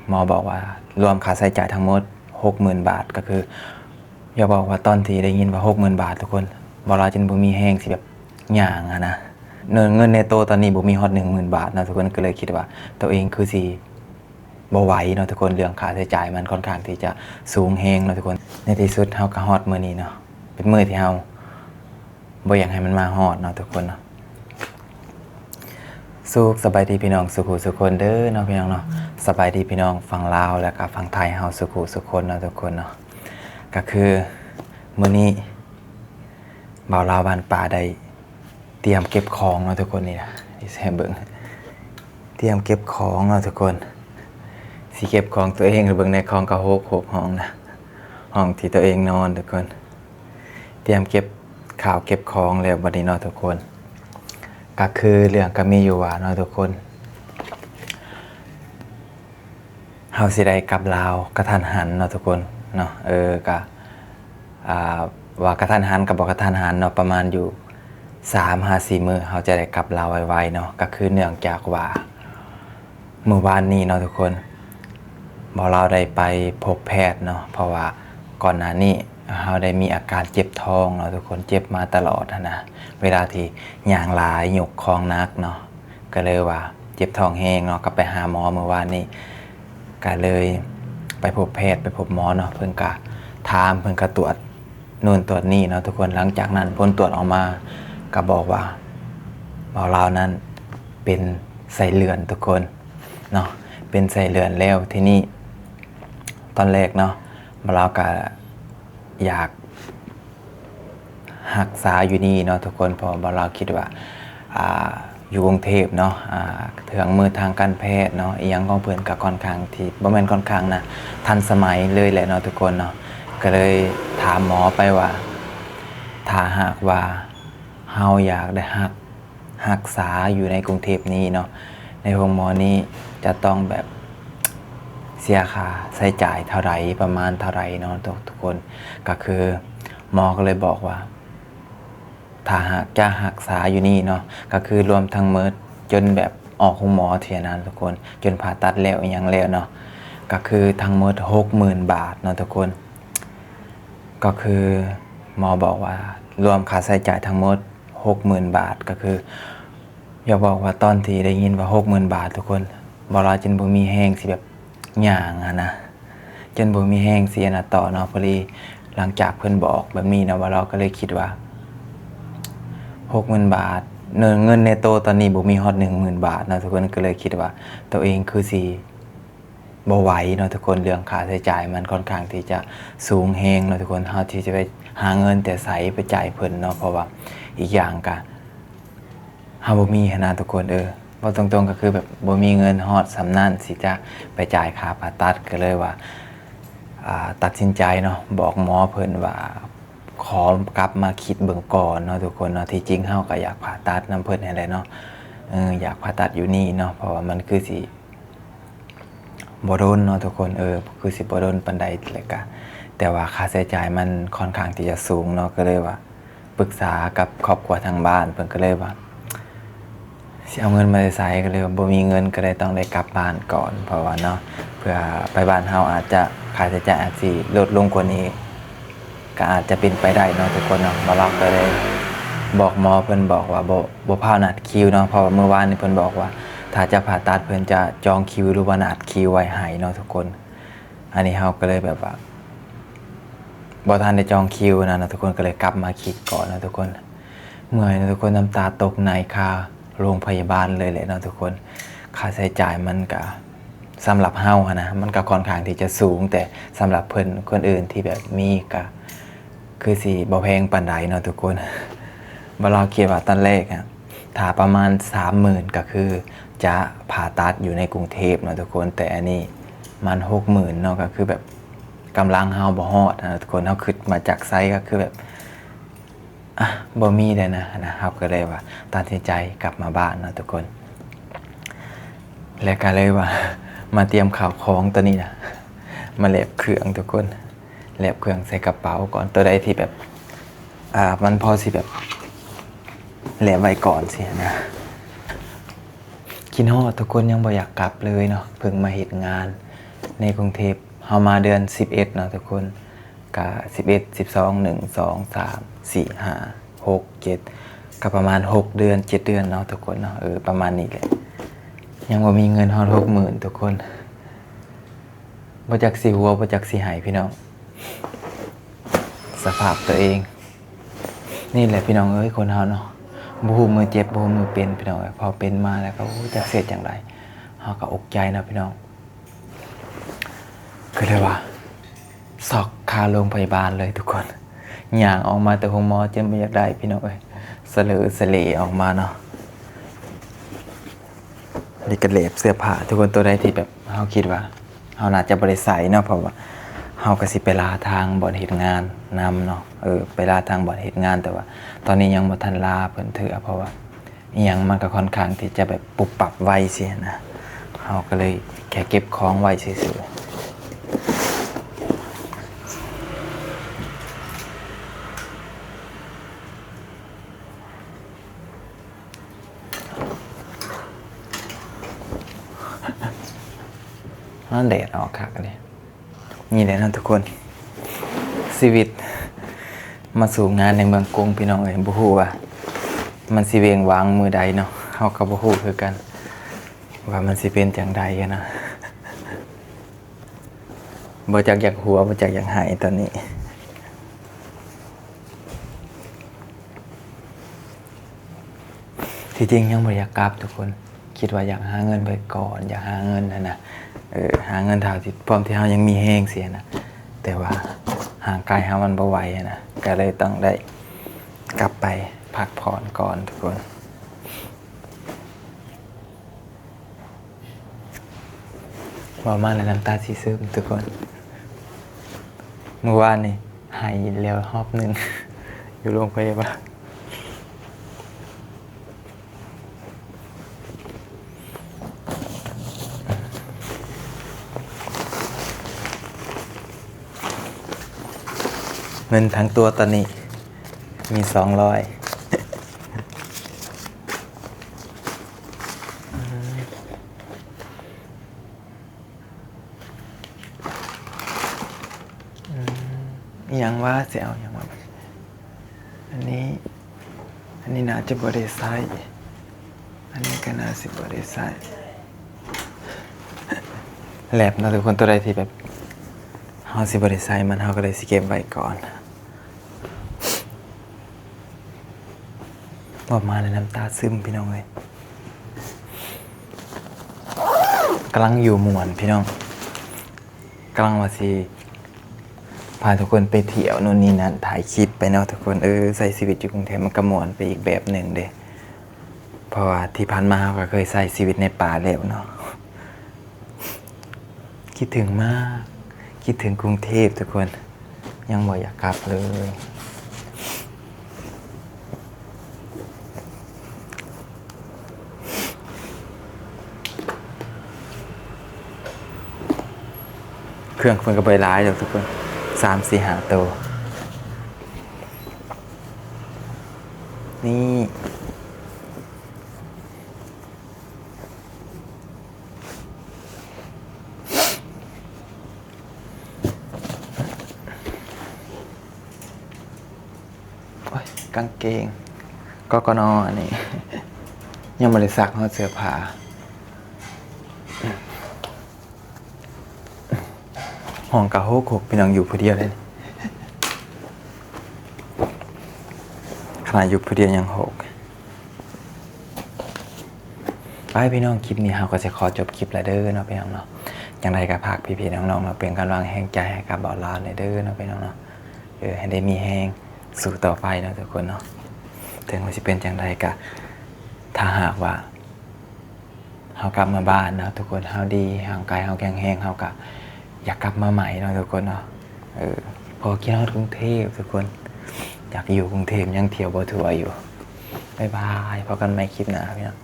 หมอบอกว่ารวมค่าใช้จ่ายทั้งหมด 60,000 บาทก็คืออย่าบอกว่าตอนที่ได้ยินว่า 60,000 บาททุกคนบ่ลาจนบ่มีแฮงสิแบบย่างอะนะเงินในโตตอนนี้บ่มีฮอด 10,000 บาทนะทุกคนก็เลยคิดว่าตัวเองคือสิบ่ไหวเนาะทุกคนเรื่องค่าใช้จ่ายมันค่อนข้างที่จะสูงแฮงเนาะทุกคนในที่สุดเฮาก็ฮอดมื้อนี้เนาะเป็นมื้อที่เฮาบ่อยากให้มันมาฮอดเนาะทุกคนเนาะสุขสบายดีพี่น้องสุขุสุขคนเด้อเนาะพี่น้องเนาะสบายดีพี่น้องฝั่งลาวแล้วก็ฝั่งไทยเฮาสุขุสุขคนเนาะทุกคนเนาะก็คือมื้อนี้บ่าวลาวบ้านป่าได้เตรียมเก็บของเนาะทุกคนนี่นะนี่แซ่เบิ่งเตรียมเก็บของเนาะทุกคนสิเก็บของตัวเองหรือเบิ่งในของก็6ห้องนะห้องที่ตัวเองนอนทุกคนเตรียมเก็บข้าวเก็บของแล้วบัดนี้เนาะทุกคนก็คือเรื่องก็มีอยู่ว่าเนาะทุกคนเฮาสิได้กลับลาวกระทันหันเนาะทุกคนเนาะก็ว่ากระทันหันกับบ่กระทันหันเนาะประมาณอยู่ 3-4 มื้อเฮาจะได้กลับลาวไวๆเนาะก็คือเนื่องจากว่าเมื่อวานนี้เนาะทุกคนบ่เราได้ไปพบแพทย์เนาะเพราะว่าก่อนหน้านี้เฮาได้มีอาการเจ็บท้องเนาะทุกคนเจ็บมาตลอดนะเวลาที่ย่างหลายยกของหนักเนาะก็เลยว่าเจ็บท้องแห้งเนาะก็ไปหาหมอเมื่อวานนี้ก็เลยไปพบแพทย์ไปพบหมอเนาะเพิ่นก็ถามเพิ่นก็ตรวจนู่นตรวจนี่เนาะทุกคนหลังจากนั้นผลตรวจออกมาก็บอกว่าเรานั้นเป็นไส้เลื่อนทุกคนเนาะเป็นไส้เลื่อนแล้วทีนี้ตอนแรกเนาะเราก็อยากรักษาอยู่นี่เนาะทุกคนเพราะเราคิดว่าอยู่กรุงเทพเนาะถึงมือทางการแพทย์เนาะอีหยังของเพิ่นก็ค่อนข้างที่บ่แม่นค่อนข้างนะทันสมัยเลยแหละเนาะทุกคนเนาะก็เลยถามหมอไปว่าถ้าหากว่าเฮาอยากได้รักษาอยู่ในกรุงเทพนี้เนาะในโรงหมอนี้จะต้องแบบเสียค่าใช้จ่ายเท่าไหร่ประมาณเท่าไหร่เนาะทุกคนก็คือหมอก็เลยบอกว่าถ้าหากจะรักษาอยู่นี่เนาะก็คือรวมทั้งหมดจนแบบออกของหมอเทียนั้นทุกคนจนผ่าตัดแล้วอย่างแล้วเนาะก็คือทั้งหมด 60,000 บาทเนาะทุกคนก็คือหมอบอกว่ารวมค่าใช้จ่ายทั้งหมด 60,000 บาทก็คืออยากบอกว่าตอนที่ได้ยินว่า 60,000 บาททุกคนบ่ลาจนบ่มีแฮงสิแบบย่างอะนะจนบ่มีแฮงสิอันน่ะต่อเนาะพอดีหลังจากเพิ่นบอกแบบนี้นะว่าเราก็เลยคิดว่า 60,000 บาทเงินในโตตอนนี้บ่มีฮอด 10,000 บาทนะทุกคนก็เลยคิดว่าตัวเองคือสิบ่ไหวเนาะทุกคนเรื่องค่าใช้จ่ายมันค่อนข้างที่จะสูงแฮงเนาะทุกคนเฮาที่จะไปหาเงินแต่ไสไปจ่ายเพิ่นเนาะเพราะว่าอีกอย่างก็เฮาบ่มีหั้นนะทุกคนว่าตรงๆก็คือแบบบ่มีเงินฮอดสำนั้นสิจะไปจ่ายค่าผ่าตัดก็เลยว่าตัดสินใจเนาะบอกหมอเพิ่นว่าขอกลับมาคิดเบิ่งก่อนเนาะทุกคนเนาะที่จริงเฮาก็อยากผ่าตัดนำเพิ่นนั่นแหละเนาะอยากผ่าตัดอยู่นี่เนาะเพราะว่ามันคือสิบ่โดนเนาะทุกคนคือสิบ่โดนปานใดเลยก็แต่ว่าค่าใช้จ่ายมันค่อนข้างที่จะสูงเนาะก็เลยว่าปรึกษากับครอบครัวทางบ้านเพิ่นก็เลยว่าสิเอาเงินมาใช้ก็เลยว่าบ่มีเงินก็เลยต้องได้กลับบ้านก่อนเพราะว่าเนาะเพื่อไปบ้านเฮาอาจจะค่าใช้จ่ายอาจสิลดลงกว่านี้ก็อาจจะเป็นไปได้เนาะทุกคนเนาะเราก็เลยบอกหมอเพิ่นบอกว่าบ่พานัดคิวเนาะเพราะว่าเมื่อวานนี้เพิ่นบอกว่าถ้าจะผ่าตัดเพิ่นจะจองคิวหรือว่านัดคิวไว้ให้เนาะทุกคนอันนี้เฮาก็เลยแบบว่าบ่ทันได้จองคิวนะทุกคนก็เลยกลับมาคิดก่อนนะทุกคนเมื่อยนะทุกคนน้ำตาตกในค่าโรงพยาบาลเลยแหละนะทุกคนค่าใช้จ่ายมันก็สำหรับเฮานะมันก็ค่อนข้างที่จะสูงแต่สำหรับเพิ่นคนอื่นที่แบบมีก็คือสิบ่แพงปานใดเนาะทุกคนบ่เราคิดว่าตอนแรกถ้าประมาณ 30,000 ก็คือจะผ่าตัดอยู่ในกรุงเทพเนาะทุกคนแต่อันนี้มัน 60,000 เนาะก็คือแบบกำลังเฮาบ่ฮอดนะทุกคนเฮาคิดมาจากไซก็คือแบบบ่มีเลยนะครับก็เลยว่าตัดสินใจกลับมาบ้านเนาะทุกคนแล้วก็เลยว่ามาเตรียมข่าวของตัวนี้นะมาแลบเครื่องทุกคนแลบเครื่องใส่กระเป๋าก่อนตัวใดที่แบบมันพอสิแบบแลบไว้ก่อนสินะคิดฮอดทุกคนยังบ่อยากกลับเลยเนาะเพิ่งมาเฮ็ดงาน ในกรุงเทพเฮามาเดือน11เนาะทุกคนก็11 12 1 2 3 4 5 6 7ก็ประมาณ6เดือน7เดือนเนาะทุกคนเนาะประมาณนี้แหละยังบ่มีเงินฮอด 60,000 ทุกคนบ่จักสิหัวบ่จักสิหายพี่น้องสภาพตัวเองนี่แหละพี่น้องเอ้ยคนเฮาเนาะบ่ฮู้มือเจ็บบ่ฮู้มือเป็นพี่น้องพอเป็นมาแล้วก็จักเสียจังไดเฮาก็อกใจนะพี่น้องก็เลยว่าสอกคาโรงพยาบาลเลยทุกคนย่างออกมาแต่ห้องหมอจนบ่อยากได้พี่น้องเอ้ยสะเลอสะเลออกมาเนาะนี่ก็เล็บเสื้อผ้าทุกคนตัวใดที่แบบเฮาคิดว่าเฮาน่าจะบ่ได้ใส่เนาะเพราะว่าเฮาก็สิไปลาทางบ่อนเฮ็ดงานนำเนาะไปลาทางบ่อนเฮ็ดงานแต่ว่าตอนนี้ยังบ่ทันลาเพิ่นเถือเพราะว่าอีหยังมันก็ค่อนข้างที่จะแบบปุบปับไวสินะเฮาก็เลยแค่เก็บของไว้ซื่อๆแดดออกคักเลยนี่แหละนะทุกคนชีวิตมาสู่งานในเมืองกรุงพี่น้องเอ้ยบ่ฮู้ว่ามันสิเวียงวางมือใดเนาะเฮาก็บ่ฮู้คือกันว่ามันสิเป็นจังใดนะบ่จักอยากหัวบ่จักอยากหายตอนนี้ที่จริงยังบ่อยากกลับทุกคนคิดว่าอยากหาเงินไปก่อนอยากหาเงินนะหาเงินเท่าที่พร้อมที่เฮายังมีแฮงเสียนะแต่ว่าห่างไกลเฮามันบ่ไหวนะก็เลยต้องได้กลับไปพักผ่อนก่อนทุกคนบอกมาแล้วน้ำตาสิซึมทุกคนเมื่อวานนี่หายแล้วรอบนึง อยู่โรงพยาบาลเงินทั้งตัวตอนนี้มี200ยังว่าเสียวยังว่าอันนี้น่าจะบริษัทอันนี้ก็น่าสิบริษัทแลบนะทุกคนตัวใดที่แบบเฮาสิบริษัทมันเฮาก็เลยสิเก็บไว้ก่อนบอกมาเลยน้ำตาซึมพี่น้องเลยกำลังอยู่หมวนพี่น้องกำลังว่าสิพาทุกคนไปเที่ยวนู่นนี่นั่นถ่ายคลิปไปเนาะทุกคนใส่ชีวิตอยู่กรุงเทพมันก็ม่วนไปอีกแบบหนึ่งเด้เพราะว่าที่ผ่านมาเราก็เคยใส่ชีวิตในป่าแล้วเนาะคิดถึงมากคิดถึงกรุงเทพทุกคนยังบ่อยากกลับเลยเครื่องเพิ่นก็บ่หลายดอกทุกคน3-4-5 ตัวนี่กางเกงกกนอันนี้ยังบ่ได้ซักเฮาเสื้อผ้าห้องกะโฮกพี่น้องอยู่ผู้เดียวเลยขนาดอยู่ผู้เดียวยังหกไปพี่น้องคลิปนี้เราก็จะขอจบคลิปแล้วเด้อเนาะพี่น้องเนาะอย่างไรก็ฝากพี่ๆน้องๆมาเป็นกำลังแห่งใจให้กับบ่าวลาวเด้อเนาะพี่น้องเนาะให้ได้มีแห่งสู่ต่อไปเนาะทุกคนเนาะถึงว่าสิเป็นจังไรก็ถ้าหากว่าเฮากลับมาบ้านเนาะทุกคนเฮาดีห่างไกลเฮาแข็งแรงเฮาก็อยากกลับมาใหม่เนาะทุกคนเนาะพอคิดฮอดกรุงเทพทุกคนอยากอยู่กรุงเทพยังเที่ยวบ่ทั่วอยู่บ๊ายบายพบกันใหม่คลิปหน้าพี่น้อง